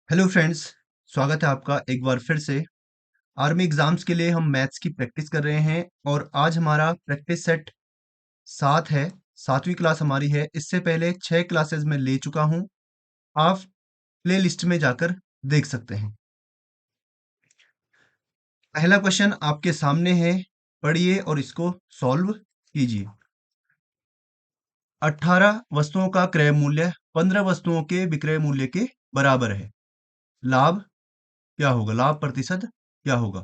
Hello friends. स्वागत है आपका एक बार फिर से। आर्मी एग्जाम्स के लिए हम मैथ्स की प्रैक्टिस कर रहे हैं और आज हमारा प्रैक्टिस सेट 7 है। 7वीं क्लास हमारी है। इससे पहले 6 क्लासेस में ले चुका हूं। आप प्ले लिस्ट में जाकर देख सकते हैं। पहला क्वेश्चन आपके सामने है, पढ़िए और इसको सॉल्व कीजिए। 18 वस्तुओं का क्रय मूल्य 15 वस्तुओं के विक्रय मूल्य के बराबर है। लाभ क्या होगा? लाभ प्रतिशत क्या होगा?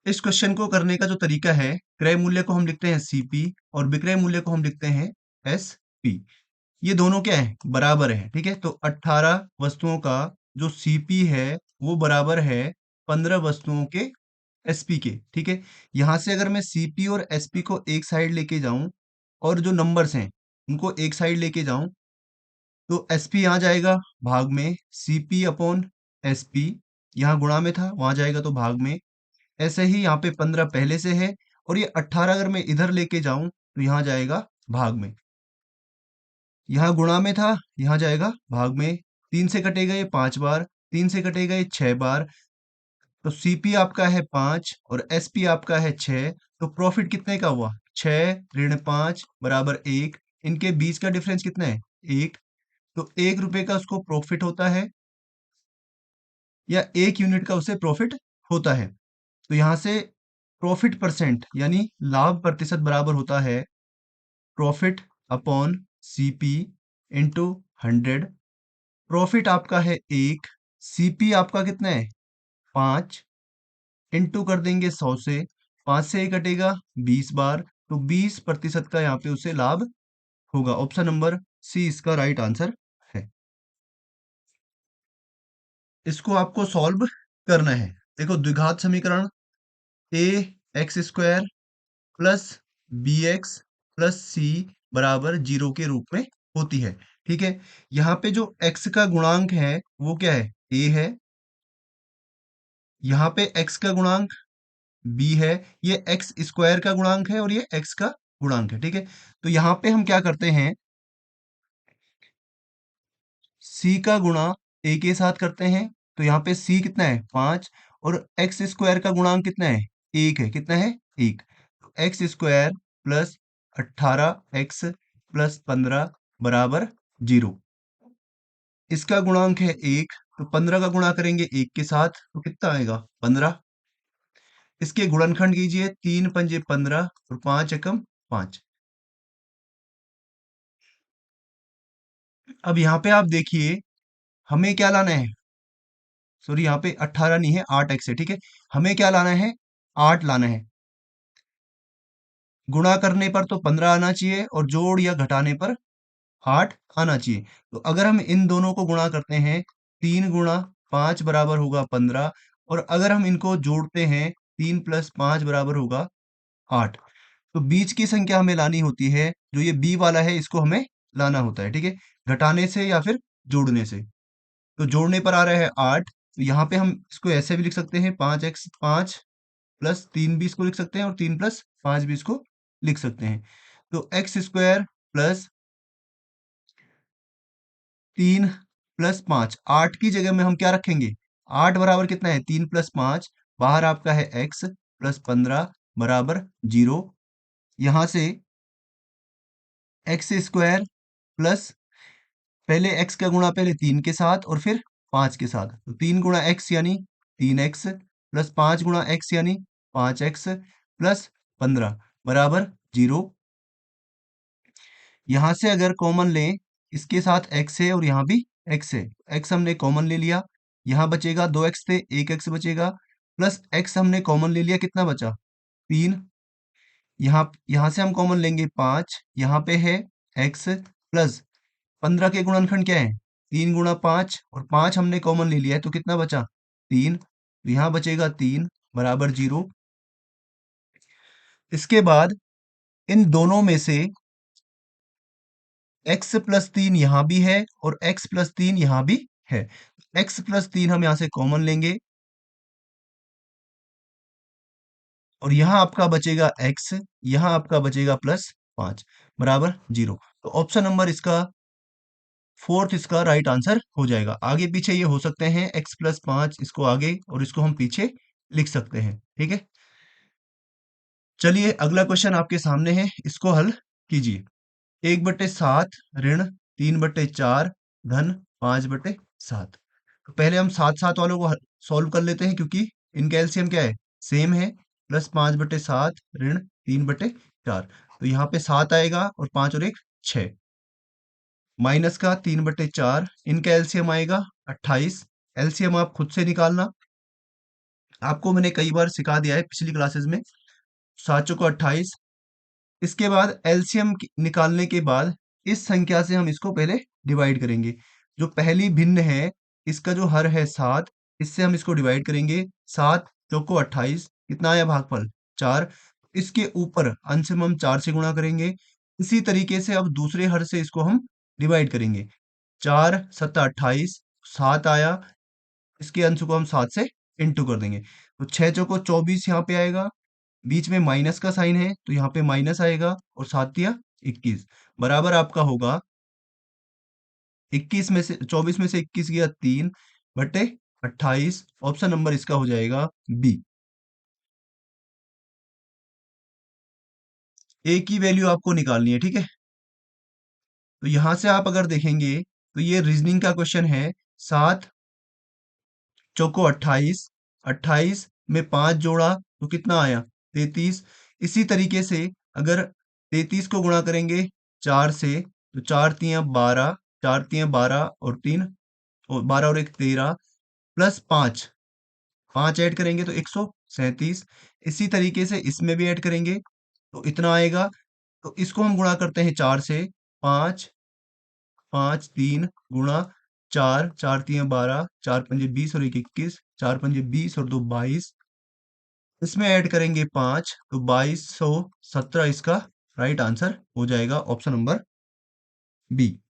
इस क्वेश्चन को करने का जो तरीका है, क्रय मूल्य को हम लिखते हैं सीपी और विक्रय मूल्य को हम लिखते हैं एसपी। ये दोनों क्या है? बराबर है। ठीक है, तो 18 वस्तुओं का जो सीपी है वो बराबर है 15 वस्तुओं के एसपी के। ठीक है, यहां से अगर मैं सीपी और एसपी को एक साइड लेके जाऊं और जो नंबर्स हैं उनको एक साइड लेके जाऊं, तो एसपी यहाँ जाएगा भाग में, सीपी अपॉन एसपी यहाँ गुणा में था, वहां जाएगा तो भाग में। ऐसे ही यहाँ पे 15 पहले से है और ये 18 अगर मैं इधर लेके जाऊं तो यहाँ जाएगा भाग में। यहाँ गुणा में था, यहाँ जाएगा भाग में। 3 से कटेगा ये 5 बार, 3 से कटेगा ये 6 बार। तो सीपी आपका है 5 और एसपी आपका है 6। तो प्रॉफिट कितने का हुआ? 6 ऋण 5 बराबर 1। इनके बीच का डिफरेंस कितना है? 1। तो 1 रुपए का उसको प्रॉफिट होता है या 1 यूनिट का उसे प्रॉफिट होता है। तो यहाँ से प्रॉफिट परसेंट यानी लाभ प्रतिशत बराबर होता है profit upon CP into 100। Profit आपका है 1, सीपी आपका कितना है? 5 इंटू कर देंगे 100 से। 5 से ही कटेगा 20 बार, तो 20% का यहाँ पे उसे लाभ होगा। ऑप्शन नंबर सी इसका राइट आंसर है। इसको आपको सॉल्व करना है। देखो, द्विघात समीकरण A X square plus B X plus C बराबर 0 के रूप में होती है। ठीक है, यहाँ पे जो x का गुणांक है वो क्या है? a है। यहाँ पे x का गुणांक b है। ये एक्स स्क्वायर का गुणांक है और ये x का गुणांक है। ठीक है, तो यहाँ पे हम क्या करते हैं, c का गुणा a के साथ करते हैं। तो यहाँ पे c कितना है? 5 और एक्स स्क्वायर का गुणांक कितना है? 1 है। कितना है? 1। तो x square plus 18x plus 15 बराबर 0। इसका गुणांक है 1, तो 15 का गुणा करेंगे 1 के साथ तो कितना आएगा? 15। इसके गुणनखंड कीजिए, 3 पंजे 15 और 5 एकम 5। अब यहाँ पे आप देखिए, हमें क्या लाना है? सॉरी, यहाँ पे 18 नहीं है, 8x है। ठीक है, हमें क्या लाना है? 8 लाना है। गुणा करने पर तो 15 आना चाहिए और जोड़ या घटाने पर 8 आना चाहिए। तो अगर हम इन दोनों को गुणा करते हैं, 3 गुणा 5 बराबर होगा 15। और अगर हम इनको जोड़ते हैं, 3 प्लस 5 बराबर होगा 8। तो बीच की संख्या हमें लानी होती है, जो ये बी वाला है इसको हमें लाना होता है। ठीक है, घटाने से या फिर जोड़ने से। तो जोड़ने पर आ रहा है 8। तो यहाँ पे हम इसको ऐसे भी लिख सकते हैं, 5x 5 प्लस 3 भी इसको लिख सकते हैं और 3 प्लस 5 भी इसको लिख सकते हैं। तो एक्स स्क्वायर प्लस 3 प्लस 5, 8 की जगह में हम क्या रखेंगे? 8 बराबर कितना है? 3 प्लस 5, बाहर आपका है x प्लस 15 बराबर 0। यहां से एक्स स्क्वायर प्लस, पहले x का गुणा पहले 3 के साथ और फिर 5 के साथ, तो 3 गुणा x यानी 3x प्लस 5 गुणा x यानी 5x प्लस 15 बराबर 0। यहां से अगर कॉमन लें, इसके साथ x है और यहाँ भी x है, x हमने कॉमन ले लिया। यहाँ बचेगा 2x थे, 1x बचेगा प्लस x हमने कॉमन ले लिया, कितना बचा? 3। यहाँ यहाँ से हम कॉमन लेंगे 5, यहाँ पे है x प्लस 15 के गुणनखंड क्या है? 3 गुणा 5 और 5 हमने कॉमन ले लिया है, तो कितना बचा? 3। तो यहाँ बचेगा 3 बराबर 0। इसके बाद इन दोनों में से x प्लस 3 यहाँ भी है और x प्लस 3 यहाँ भी है। x प्लस 3 हम यहाँ से कॉमन लेंगे और यहाँ आपका बचेगा x, यहाँ आपका बचेगा प्लस 5 बराबर 0। तो ऑप्शन नंबर इसका फोर्थ इसका राइट आंसर हो जाएगा। आगे पीछे ये हो सकते हैं, x+5 इसको आगे और इसको हम पीछे लिख सकते हैं। ठीक है, चलिए अगला क्वेश्चन आपके सामने है, इसको हल कीजिए। 1/7 ऋण 3/4 धन 5/7। तो पहले हम सात सात वालों को सॉल्व कर लेते हैं, क्योंकि इनका एलसीएम क्या है, सेम है। +5/7 ऋण 3/4, तो यहाँ पे 7 आएगा और 5 और 1 6, माइनस का 3/4, इनका एलसीएम आएगा 28। एलसीएम आप खुद से निकालना, आपको मैंने कई बार सिखा दिया है पिछली क्लासेस में। 7 चौको 28। इसके बाद एलसीएम निकालने के बाद इस संख्या से हम इसको पहले डिवाइड करेंगे। जो पहली भिन्न है, इसका जो हर है 7, इससे हम इसको डिवाइड करेंगे। 7 चौको 28, कितना आया भागफल 4। इसके ऊपर अंश में हम 4 से गुणा करेंगे। इसी तरीके से अब दूसरे हर से इसको हम डिवाइड करेंगे। 4 सत्ता 28, 7 आया, इसके अंश को हम 7 से इंटू कर देंगे, तो 6 चौको 24 यहाँ पे आएगा। बीच में माइनस का साइन है तो यहाँ पे माइनस आएगा, और 7 या 21 बराबर आपका होगा 21 में से 24 में से 21 गया 3/28। ऑप्शन नंबर इसका हो जाएगा बी। ए की वैल्यू आपको निकालनी है, ठीक है। तो यहां से आप अगर देखेंगे तो ये रीजनिंग का क्वेश्चन है। 7 चौको 28, 28 में 5 जोड़ा तो कितना आया 33। इसी तरीके से अगर 33 को गुणा करेंगे 4 से, तो 4 तियां 12, 4 तियां 12 और 3 और 12 और 1 13, प्लस 5, 5 ऐड करेंगे तो 137। इसी तरीके से इसमें भी ऐड करेंगे तो इतना आएगा। तो इसको हम गुणा करते हैं 4 से। 5 5 3 गुणा 4, 4 तियां 12, 4 पंजे 20 और 1 21, 4 पंजे 20 और 2 22। इसमें ऐड करेंगे 5, तो 2217 इसका राइट आंसर हो जाएगा, ऑप्शन नंबर बी।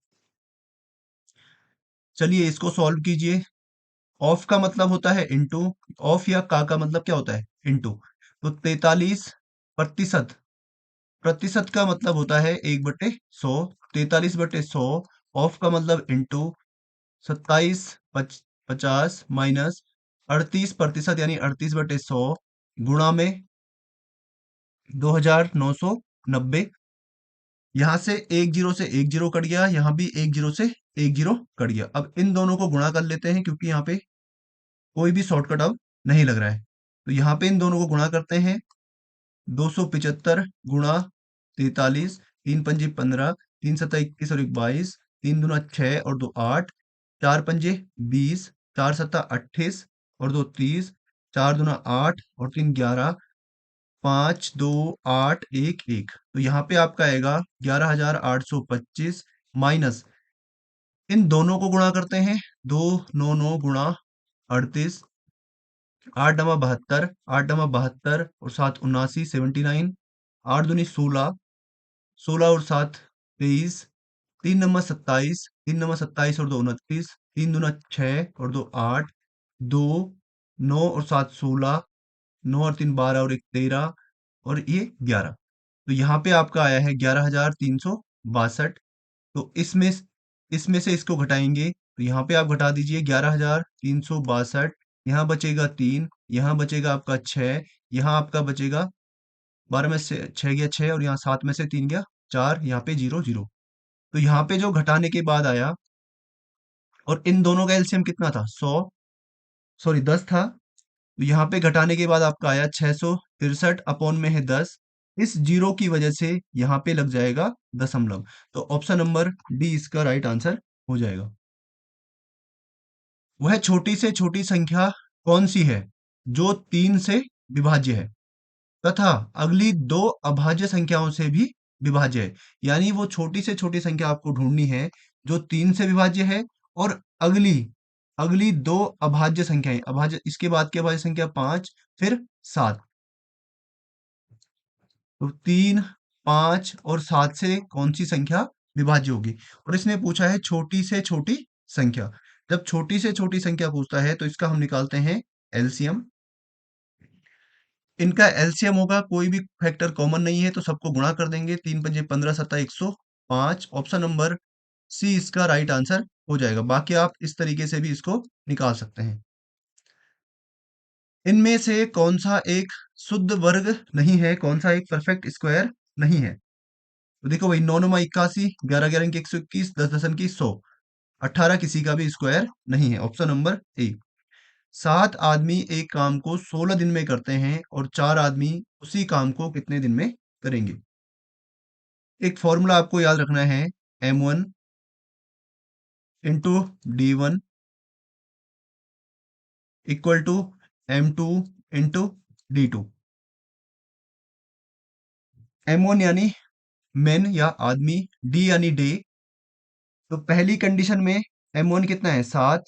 चलिए इसको सॉल्व कीजिए। ऑफ का मतलब होता है इनटू, ऑफ या का मतलब क्या होता है, इनटू। तो 43%, प्रतिशत का मतलब होता है 1/100। 43/100, ऑफ का मतलब इनटू 27 50 माइनस 38% यानी 38/100 गुणा में 2990। यहाँ से एक जीरो से एक जीरो कट गया, यहाँ भी एक जीरो से एक जीरो कट गया। अब इन दोनों को गुणा कर लेते हैं, क्योंकि यहाँ पे कोई भी शॉर्टकट अब नहीं लग रहा है। तो यहाँ पे इन दोनों को गुणा करते हैं। 275 गुणा 43, 3 पंजे 15, 3 सत्ता 21 और 1 22, 3 दूना 6 और 2 8, 4 पंजे 20, 4 सत्ता 28 और 2 30, 4 दूना 8 और 3 11, 5 2 8 1 1। तो यहाँ पे आपका आएगा 11,825, माइनस इन दोनों को गुणा करते हैं। 2 9 9 गुणा 38, 8 × 72, 8 × 72 और 7 × 79 79, 8 दूनी 16, 16 और 7 23, 3 × 27, 3 × 27 और 2 29, 3 दूना 6 और 2 8, 2 9 और 7 16, 9 और 3 12 और 1 13 और ये 11। तो यहाँ पे आपका आया है 11,362। तो इसमें से इसको घटाएंगे, तो यहाँ पे आप घटा दीजिए 11,362। यहाँ बचेगा 3, यहाँ बचेगा आपका 6, यहाँ आपका बचेगा 12 में से 6 गया 6 और यहाँ 7 में से 3 गया 4, यहाँ पे 0 0। तो यहाँ पे जो घटाने के बाद आया, और इन दोनों का एलसीएम कितना था 100, सॉरी 10 था। तो यहाँ पे घटाने के बाद आपका आया 663 अपॉन में है 10। इस जीरो की वजह से यहाँ पे लग जाएगा दशमलव। तो ऑप्शन नंबर डी इसका राइट आंसर हो जाएगा। वह छोटी से छोटी संख्या कौन सी है जो 3 से विभाज्य है तथा अगली दो अभाज्य संख्याओं से भी विभाज्य है। यानी वो छोटी से छोटी संख्या आपको ढूंढनी है जो 3 से विभाज्य है, और अगली अगली दो अभाज्य संख्याएं, अभाज्य इसके बाद की अभाज्य संख्या 5 फिर 7। तो 3 5 और 7 से कौन सी संख्या विभाज्य होगी, और इसने पूछा है छोटी से छोटी संख्या। जब छोटी से छोटी संख्या पूछता है तो इसका हम निकालते हैं एलसीएम। इनका एलसीएम होगा, कोई भी फैक्टर कॉमन नहीं है तो सबको गुणा कर देंगे। 3 पंजे 15 सत्ता 105, ऑप्शन नंबर सी इसका राइट आंसर हो जाएगा। बाकी आप इस तरीके से भी इसको निकाल सकते हैं। इनमें से कौन सा एक शुद्ध वर्ग नहीं है, कौन सा एक परफेक्ट स्क्वायर नहीं है? तो देखो भाई, 9 9 81, 11 11 की 121, 10 10 की 100, 18 किसी का भी स्क्वायर नहीं है। Option number A. 7 आदमी एक काम को 16 दिन में करते हैं और 4 आदमी उसी काम को कितने दिन में करेंगे? एक फॉर्मूला आपको याद रखना है, M1 into D1 equal to M2 into D2। M1 यानी मैन या आदमी, डी यानी डे। तो पहली कंडीशन में M1 कितना है 7,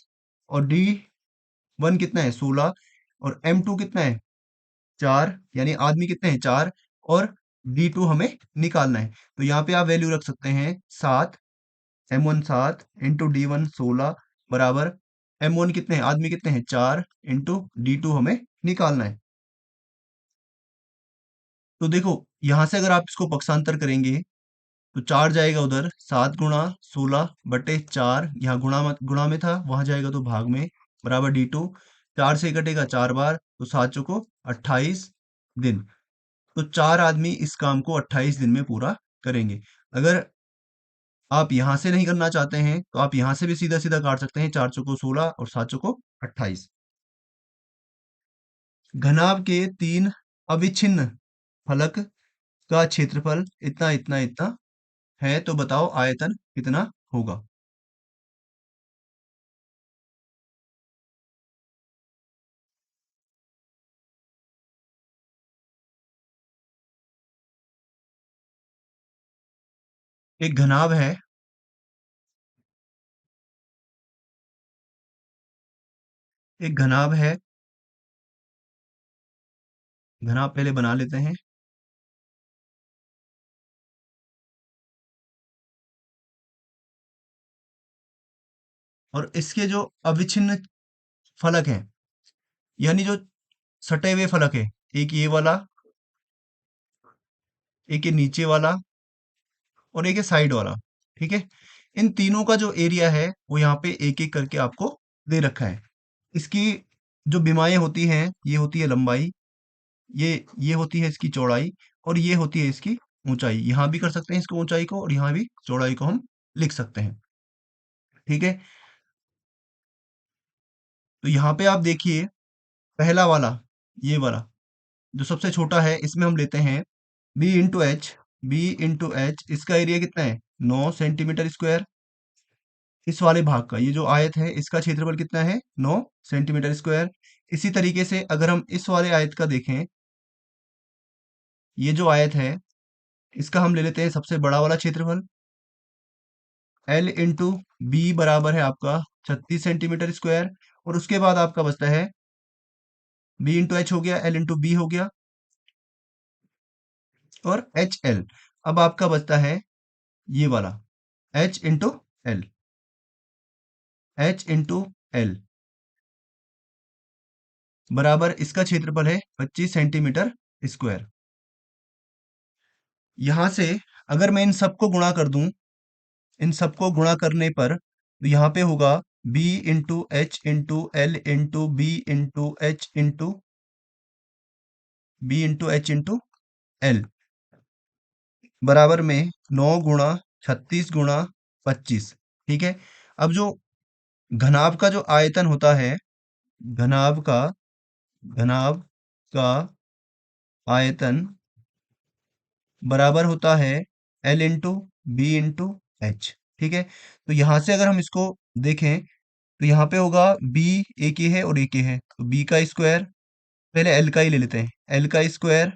और D1 कितना है 16, और M2 कितना है 4, यानी आदमी कितने हैं 4, और D2 हमें निकालना है। तो यहाँ पे आप वैल्यू रख सकते हैं 7, M1 7 इंटू D1 16 बराबर M1 कितने हैं, आदमी कितने हैं 4, इंटू D2 हमें निकालना है। तो देखो, यहाँ से अगर आप इसको पक्षांतर करेंगे तो 4 जाएगा उधर, 7 गुणा 16 बटे 4, यहाँ गुणा में था, वहां जाएगा तो भाग में, बराबर D2। 4 से कटेगा 4 बार, तो 7 चौको 28 दिन। तो 4 आदमी इस काम को 28 दिन में पूरा करेंगे। अगर आप यहां से नहीं करना चाहते हैं तो आप यहां से भी सीधा सीधा काट सकते हैं, 4 चौको 16 और 7 चौको 28। घनाभ के 3 अविच्छिन्न फलक का क्षेत्रफल इतना इतना इतना है, तो बताओ आयतन कितना होगा? एक घनाभ है, एक घनाभ है, घनाभ पहले बना लेते हैं। और इसके जो अविच्छिन्न फलक हैं, यानी जो सटे हुए फलक है, एक ये वाला, एक ये नीचे वाला, और एक ये साइड वाला, ठीक है। इन तीनों का जो एरिया है वो यहाँ पे एक एक करके आपको दे रखा है। इसकी जो विमाएं होती हैं, ये होती है लंबाई, ये होती है इसकी चौड़ाई, और ये होती है इसकी ऊंचाई। यहाँ भी कर सकते हैं इसको ऊंचाई को, और यहाँ भी चौड़ाई को हम लिख सकते हैं, ठीक है। तो यहाँ पे आप देखिए, पहला वाला, ये वाला जो सबसे छोटा है, इसमें हम लेते हैं B into H. B into H, इसका एरिया कितना है 9 सेंटीमीटर स्क्वायर। इस वाले भाग का, ये जो आयत है, इसका क्षेत्रफल कितना है 9 सेंटीमीटर स्क्वायर। इसी तरीके से अगर हम इस वाले आयत का देखें, ये जो आयत है, इसका हम ले लेते हैं सबसे बड़ा वाला क्षेत्रफल, L इंटू बी बराबर है आपका 36 सेंटीमीटर स्क्वायर। और उसके बाद आपका बचता है B इंटू एच हो गया, L इंटू बी हो गया, और HL। अब आपका बचता है ये वाला H into L, H into L बराबर इसका क्षेत्रफल है 25 सेंटीमीटर स्क्वायर। यहां से अगर मैं इन सबको गुणा कर दूं, इन सबको गुणा करने पर तो यहाँ पे होगा B into H into L into B into H into L बराबर में 9 गुणा 36 गुणा 25, ठीक है। अब जो घनाभ का जो आयतन होता है, घनाभ का घनाभ का आयतन बराबर होता है L into B into H, ठीक है। तो यहां से अगर हम इसको देखें तो यहाँ पे होगा बी, एक ही है और एक ही है, तो बी का स्क्वायर, पहले एल का ही ले लेते हैं, एल का स्क्वायर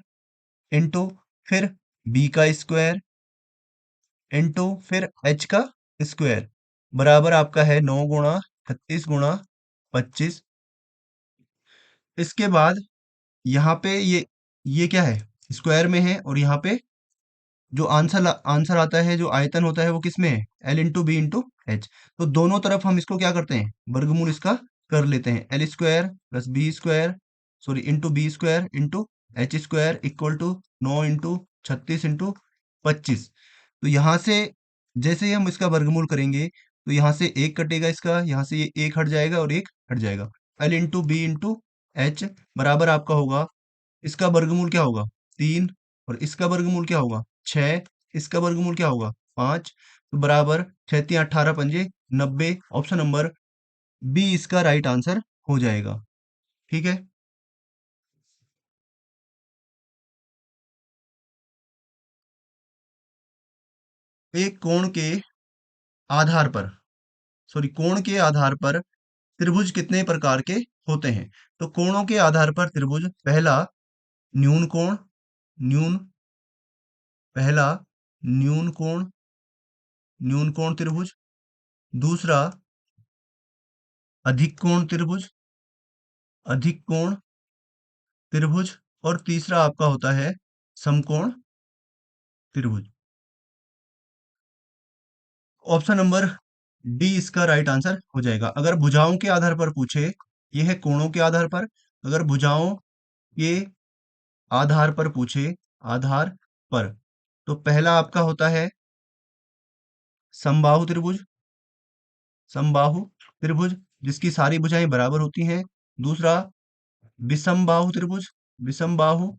इंटू फिर बी का स्क्वायर इंटू फिर एच का स्क्वायर बराबर आपका है 9 गुणा 36 गुणा 25। इसके बाद यहाँ पे ये क्या है, स्क्वायर में है, और यहाँ पे जो आंसर आता है, जो आयतन होता है, वो किस में है, L into B into H. तो दोनों तरफ हम इसको क्या करते हैं, वर्गमूल इसका कर लेते हैं, L square plus B square, sorry into B square into H square equal to 9 into 36 into 25। तो यहाँ से जैसे ही हम इसका वर्गमूल करेंगे तो यहाँ से एक कटेगा, इसका यहाँ से ये एक हट जाएगा और एक हट जाएगा। L into B into H बराबर आपका होगा, इसका वर्गमूल क्या होगा 3, और इसका वर्गमूल क्या होगा 6, इसका वर्गमूल क्या होगा 5, तो बराबर 6 3 18 पंजे 90। ऑप्शन नंबर बी इसका राइट आंसर हो जाएगा। ठीक है। एक कोण के आधार पर, सॉरी, कोण के आधार पर त्रिभुज कितने प्रकार के होते हैं? तो कोणों के आधार पर त्रिभुज, पहला न्यून कोण, न्यून, पहला न्यून कोण, न्यून कोण त्रिभुज, दूसरा अधिक कोण त्रिभुज, अधिक कोण त्रिभुज, और तीसरा आपका होता है समकोण त्रिभुज। ऑप्शन नंबर डी इसका राइट आंसर हो जाएगा। अगर भुजाओं के आधार पर पूछे, ये है कोणों के आधार पर, अगर भुजाओं के आधार पर पूछे, आधार पर, तो पहला आपका होता है समबाहु त्रिभुज, समबाहु त्रिभुज जिसकी सारी भुजाएं बराबर होती हैं। दूसरा विषमबाहु त्रिभुज, विषमबाहु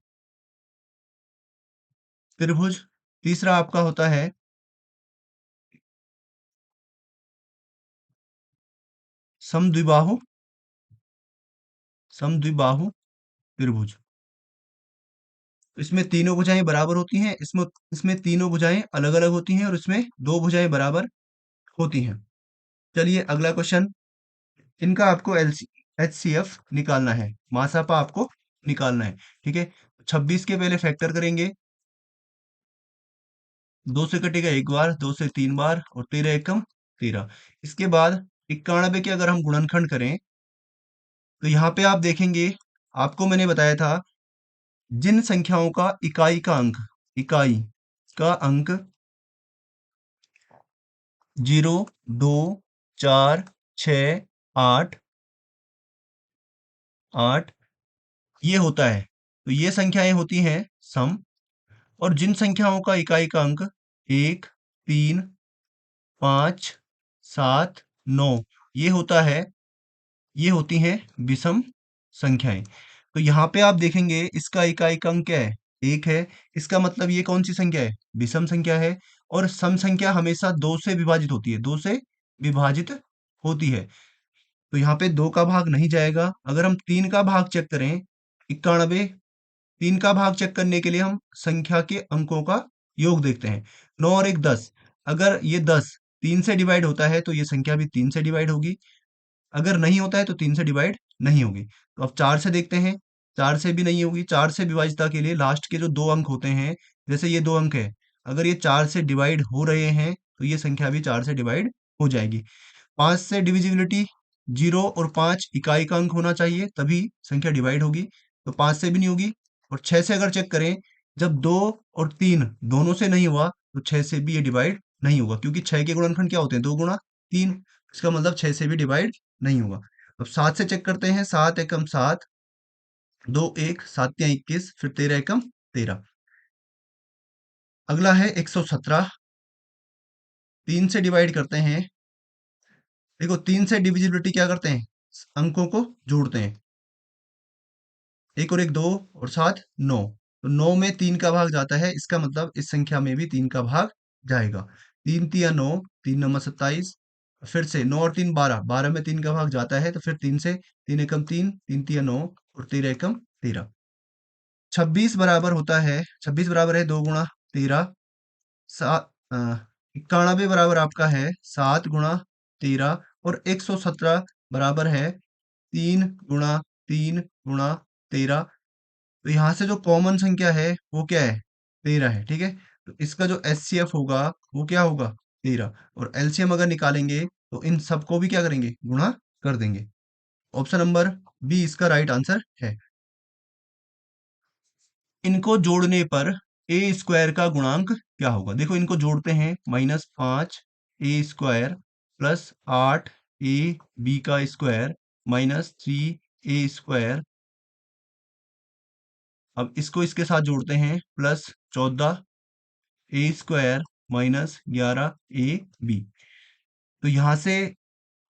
त्रिभुज, तीसरा आपका होता है समद्विबाहु, समद्विबाहु त्रिभुज। इसमें तीनों भुजाएं बराबर होती हैं, इसमें इसमें तीनों भुजाएं अलग अलग होती हैं, और इसमें दो भुजाएं बराबर होती हैं। चलिए अगला क्वेश्चन, इनका आपको एचसीएफ निकालना है, मासापा आपको निकालना है। ठीक है, 26 के पहले फैक्टर करेंगे, 2 से कटेगा एक बार, 2 से 3 बार, और 13 एकम 13। इसके बाद 91 के अगर हम गुणनखंड करें, तो यहाँ पे आप देखेंगे, आपको मैंने बताया था जिन संख्याओं का इकाई का अंक, इकाई का अंक 0 2 4 6 8 8 ये होता है, तो ये संख्याएं होती हैं सम। और जिन संख्याओं का इकाई का अंक 1 3 5 7 9 ये होता है, ये होती हैं विषम संख्याएं। तो यहाँ पे आप देखेंगे इसका इकाई का अंक क्या है, एक है, इसका मतलब ये कौन सी संख्या है, विषम संख्या है। और सम संख्या हमेशा दो से विभाजित होती है, दो से विभाजित होती है, तो यहाँ पे दो का भाग नहीं जाएगा। अगर हम तीन का भाग चेक करें, 91, तीन का भाग चेक करने के लिए हम संख्या के अंकों का योग देखते हैं, 9 और 1 10। अगर ये 10 3 से डिवाइड होता है तो ये संख्या भी 3 से डिवाइड होगी, अगर नहीं होता है तो 3 से डिवाइड नहीं होगी। तो अब 4 से देखते हैं, 4 से भी नहीं होगी। 4 से विभाजितता के लिए लास्ट के जो दो अंक होते हैं, जैसे ये दो अंक है, अगर ये 4 से डिवाइड हो रहे हैं तो ये संख्या भी 4 से डिवाइड हो जाएगी। 5 से डिविजिबिलिटी, 0 और 5 इकाई का अंक होना चाहिए तभी संख्या डिवाइड होगी, तो 5 से भी नहीं होगी। और 6 से अगर चेक करें, जब 2 और 3 दोनों से नहीं हुआ तो 6 से भी ये डिवाइड नहीं होगा, क्योंकि 6 के गुणनखंड क्या होते हैं, 2 गुणा 3, इसका मतलब 6 से भी डिवाइड नहीं होगा। अब 7 से चेक करते हैं, 7 एकम 7, 2 1 7 या 21, फिर 13 एकम 13। अगला है 117, 3 से डिवाइड करते हैं। देखो 3 से डिविजिबिलिटी क्या करते हैं, अंकों को जोड़ते हैं, एक और एक दो, और सात 9, तो 9 में 3 का भाग जाता है, इसका मतलब इस संख्या में भी 3 का भाग जाएगा। 3 तिया 9, 3 नंबर 27, फिर से 9 और 3 12, 12 में 3 का भाग जाता है, तो फिर 3 से 3 एकम 3, 3 तिया 9, और 13 एकम 13। 26 बराबर होता है, 26 बराबर है 2 गुणा 13, 91 बराबर आपका है 7 गुणा 13, और 117 बराबर है 3 गुणा 3 गुणा 13। तो यहाँ से जो कॉमन संख्या है वो क्या है, 13 है। ठीक है, तो इसका जो एचसीएफ होगा वो क्या होगा, 13, और एलसीएम अगर निकालेंगे तो इन सबको भी क्या करेंगे, गुणा कर देंगे। ऑप्शन नंबर बी इसका राइट आंसर है। इनको जोड़ने पर ए स्क्वायर का गुणांक क्या होगा? देखो इनको जोड़ते हैं, -5 ए स्क्वायर प्लस 8 ए बी का स्क्वायर माइनस 3 ए स्क्वायर। अब इसको इसके साथ जोड़ते हैं, +14 ए स्क्वायर माइनस 11ab। तो यहाँ से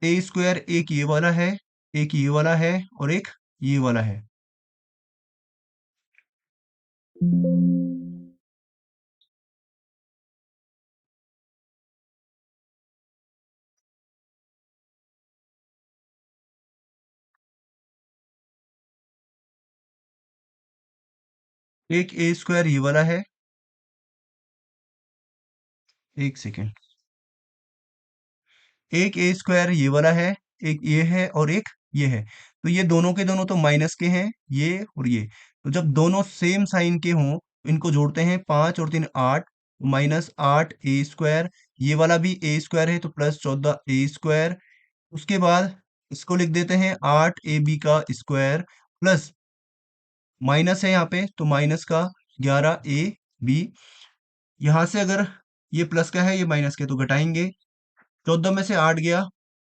ए स्क्वायर एक ये वाला है, एक ये वाला है और एक ये वाला है। एक ए स्क्वायर ये वाला है, एक सेकेंड, एक ए स्क्वायर ये वाला है, एक ये है और एक ये है। तो ये दोनों के दोनों तो माइनस के हैं, ये और ये। तो जब दोनों सेम साइन के हों, इनको जोड़ते हैं, 5 और 3 8, माइनस 8 ए स्क्वायर। ये वाला भी ए स्क्वायर है तो प्लस 14 ए स्क्वायर। उसके बाद इसको लिख देते हैं 8ab का स्क्वायर, प्लस माइनस है यहाँ पे तो माइनस का 11ab। यहाँ से अगर ये प्लस का है ये माइनस के तो घटाएंगे, 14 में से 8 गया,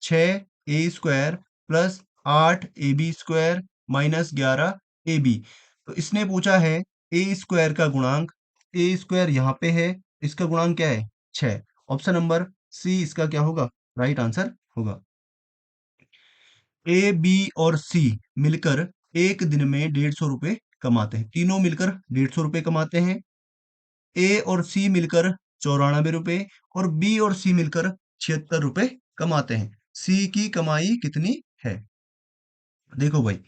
6a square plus 8ab square minus 11ab। तो इसने पूछा है ए स्क्वायर का गुणांक। ए स्क्वायर यहाँ पे है, इसका गुणांक क्या है? 6। ऑप्शन नंबर सी इसका क्या होगा? राइट आंसर होगा। ए बी और सी मिलकर एक दिन में 150 रुपए कमाते हैं, तीनों मिलकर 150 रुपए कमाते हैं। ए और सी मिलकर 94 रुपए और बी और सी मिलकर 76 रुपए कमाते हैं। सी की कमाई कितनी है? देखो भाई,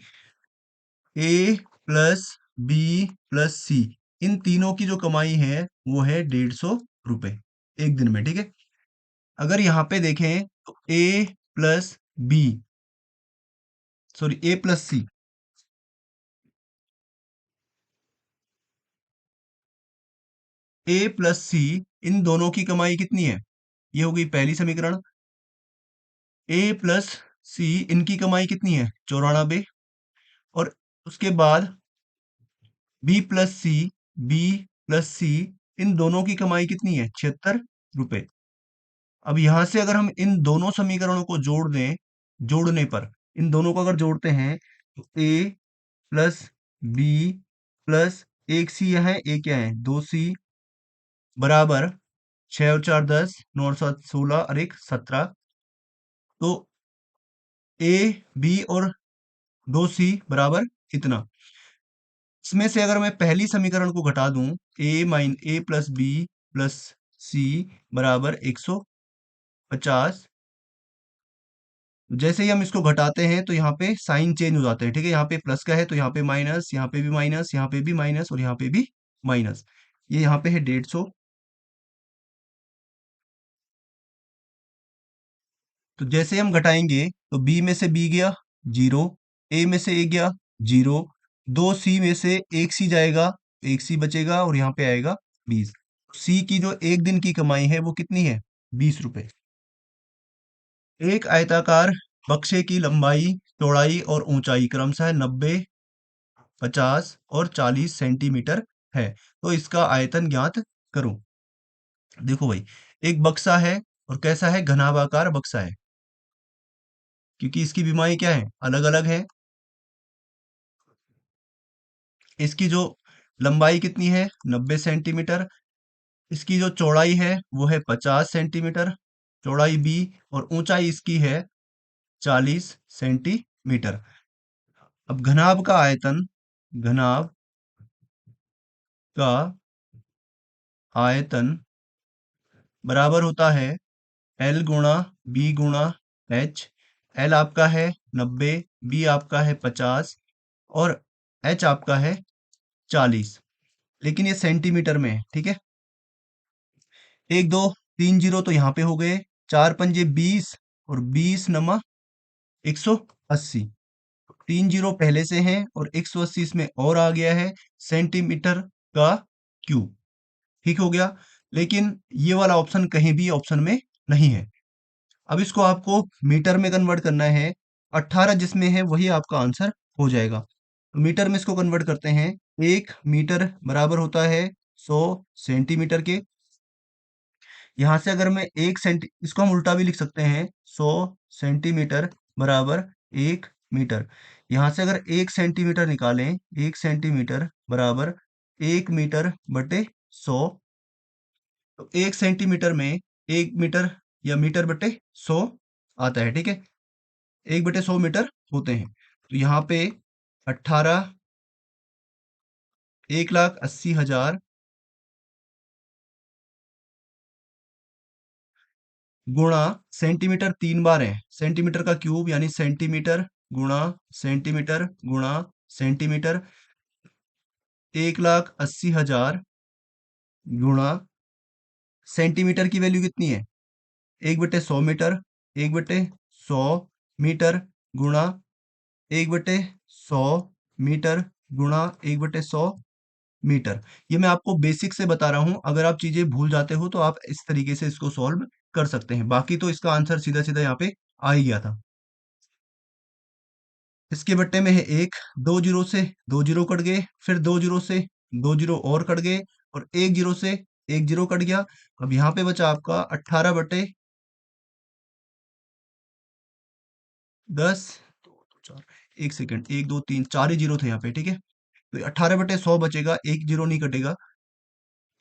ए प्लस बी प्लस सी, इन तीनों की जो कमाई है वो है 150 रुपए एक दिन में, ठीक है। अगर यहाँ पे देखें तो ए प्लस बी, सॉरी ए प्लस सी, ए प्लस सी, इन दोनों की कमाई कितनी है? ये हो गई पहली समीकरण। ए प्लस सी, इनकी कमाई कितनी है? 94। और उसके बाद बी प्लस सी, बी प्लस सी, इन दोनों की कमाई कितनी है? 76 रुपए। अब यहां से अगर हम इन दोनों समीकरणों को जोड़ दें, जोड़ने पर इन दोनों को अगर जोड़ते हैं तो ए प्लस बी प्लस एक सी है, ए क्या है? 2c बराबर 6 और 4 10, 9 और 7 16 और एक 17। तो ए बी और 2c बराबर इतना। इसमें से अगर मैं पहली समीकरण को घटा दूं, ए प्लस बी प्लस सी बराबर 150। जैसे ही हम इसको घटाते हैं तो यहाँ पे साइन चेंज हो जाते हैं, ठीक है। यहाँ पे प्लस का है तो यहाँ पे माइनस, यहाँ पे भी माइनस, यहाँ पे भी माइनस और यहाँ पे भी माइनस। ये यहाँ पे है 150। तो जैसे हम घटाएंगे तो बी में से बी गया 0, ए में से ए गया 0, 2c में से एक सी जाएगा, एक सी बचेगा और यहाँ पे आएगा 20। सी की जो एक दिन की कमाई है वो कितनी है? 20 रुपए। एक आयताकार बक्से की लंबाई, चौड़ाई और ऊंचाई क्रमशः 90, 50 और 40 सेंटीमीटर है, तो इसका आयतन ज्ञात करो। देखो भाई, एक बक्सा है और कैसा है? घनाभाकार बक्सा है, क्योंकि इसकी बीमारी क्या है? अलग अलग है। इसकी जो लंबाई कितनी है? 90 सेंटीमीटर। इसकी जो चौड़ाई है वो है 50 सेंटीमीटर, चौड़ाई बी। और ऊंचाई इसकी है 40 सेंटीमीटर। अब घनाभ का आयतन, घनाभ का आयतन बराबर होता है एल गुणा बी गुणा एच। एल आपका है 90, बी आपका है 50 और एच आपका है 40। लेकिन ये सेंटीमीटर में है, ठीक है। एक दो तीन जीरो तो यहाँ पे हो गए, 4 पंजे 20 और 20 नमा 180। 3 जीरो पहले से हैं और 180 इसमें और आ गया है, सेंटीमीटर का क्यूब। ठीक हो गया। लेकिन ये वाला ऑप्शन कहीं भी ऑप्शन में नहीं है। अब इसको आपको मीटर में कन्वर्ट करना है, 18 जिसमें है वही आपका आंसर हो जाएगा। तो मीटर में इसको कन्वर्ट करते हैं, 1 मीटर बराबर होता है 100 सेंटीमीटर के। यहाँ से अगर मैं इसको हम उल्टा भी लिख सकते हैं, 100 सेंटीमीटर बराबर 1 मीटर। यहाँ से अगर 1 सेंटीमीटर निकालें, 1 सेंटीमीटर बराबर 1 मीटर बटे 100। तो 1 सेंटीमीटर में 1 मीटर या मीटर बटे 100 आता है, ठीक है। 1/100 मीटर होते हैं। तो यहाँ पे 18 1,80,000 गुणा सेंटीमीटर 3 बार है, सेंटीमीटर का क्यूब यानी सेंटीमीटर गुणा सेंटीमीटर गुणा सेंटीमीटर, 1,80,000 गुणा सेंटीमीटर की वैल्यू कितनी है? 1/100 मीटर, 1/100 मीटर गुणा 1/100 मीटर गुणा 1/100 मीटर। ये मैं आपको बेसिक से बता रहा हूं, अगर आप चीजें भूल जाते हो तो आप इस तरीके से इसको सॉल्व कर सकते हैं, बाकी तो इसका आंसर सीधा सीधा यहाँ पे आ ही गया था। इसके बट्टे में है एक, 2 जीरो से 2 जीरो कट गए, फिर 2 जीरो से 2 जीरो और कट गए, और 1 जीरो से 1 जीरो कट गया। अब यहाँ पे बचा आपका 18/10, 4, 1 सेकेंड, 1 2 3 4 ही जीरो थे यहाँ पे, ठीक है। तो 18/100 बचेगा, 1 जीरो नहीं कटेगा।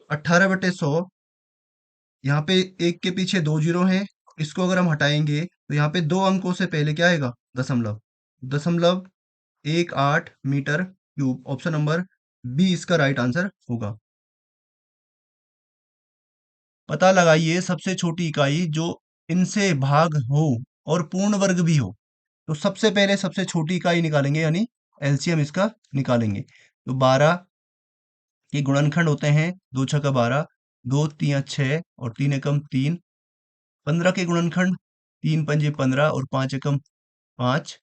18/100, यहाँ पे एक के पीछे 2 जीरो है, इसको अगर हम हटाएंगे तो यहाँ पे 2 अंकों से पहले क्या आएगा? दशमलव। दशमलव 18 metre cube, option number B इसका राइट आंसर होगा। पता लगाइए सबसे छोटी इकाई जो इनसे भाग हो और पूर्ण वर्ग भी हो। तो सबसे पहले सबसे छोटी इकाई निकालेंगे, यानी एलसीएम इसका निकालेंगे। तो 12 के गुणनखंड होते हैं, 2 छक्का 12, 2 तियां 6 और 3 एकम 3। 15 के गुणनखंड, 3 पंजे 15 और 5 एकम 5।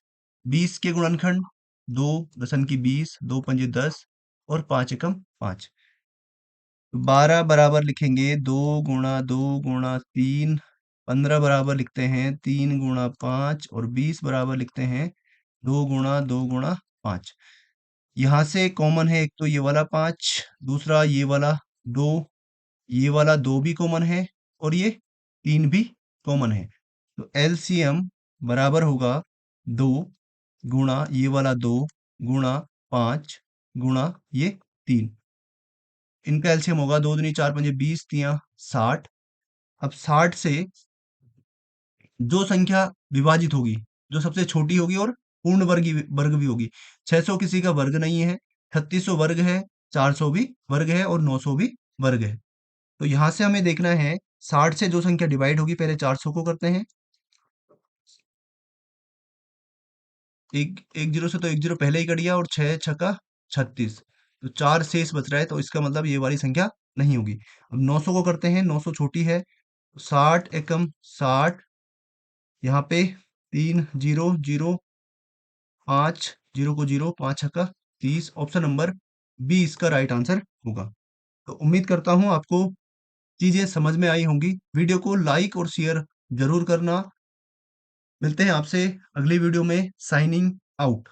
20 के गुणनखंड, 2 दशम की 20, 2 पंजे 10 और 5 एकम 5। 12 बराबर लिखेंगे 2 गुणा 2 गुणा 3। 15 बराबर लिखते हैं 3 गुणा 5, और 20 बराबर लिखते हैं 2 गुणा 2 गुणा 5। यहाँ से कॉमन है, एक तो ये वाला 5, दूसरा ये वाला 2, ये वाला 2 भी कॉमन है, और ये 3 भी कॉमन है। तो एलसीएम बराबर होगा 2 गुणा ये वाला 2 गुणा 5 गुणा ये 3। इनका एलसीएम होगा 2 दूनी 4 पंजे 20, तियां 60। अब 60 से जो संख्या विभाजित होगी, जो सबसे छोटी होगी और पूर्ण वर्ग भी होगी। 600 किसी का वर्ग नहीं है, 3600 वर्ग है, 400 भी वर्ग है, और 900 भी वर्ग है। तो यहां से हमें देखना है 60 से जो संख्या डिवाइड होगी, पहले 400 को करते हैं। एक एक जीरो से तो 1 जीरो पहले ही कट गया, और 6 छक्का 36, तो 4 शेष बच रहा है, तो इसका मतलब ये वाली संख्या नहीं होगी। अब 900 को करते हैं, 900 छोटी है, 60 एकम 60, यहाँ पे 3 जीरो 0, 5 जीरो को 0, 5 छक्का 30, ऑप्शन नंबर बी इसका राइट आंसर होगा। तो उम्मीद करता हूँ आपको चीजें समझ में आई होंगी। वीडियो को लाइक और शेयर जरूर करना। मिलते हैं आपसे अगली वीडियो में। Signing out.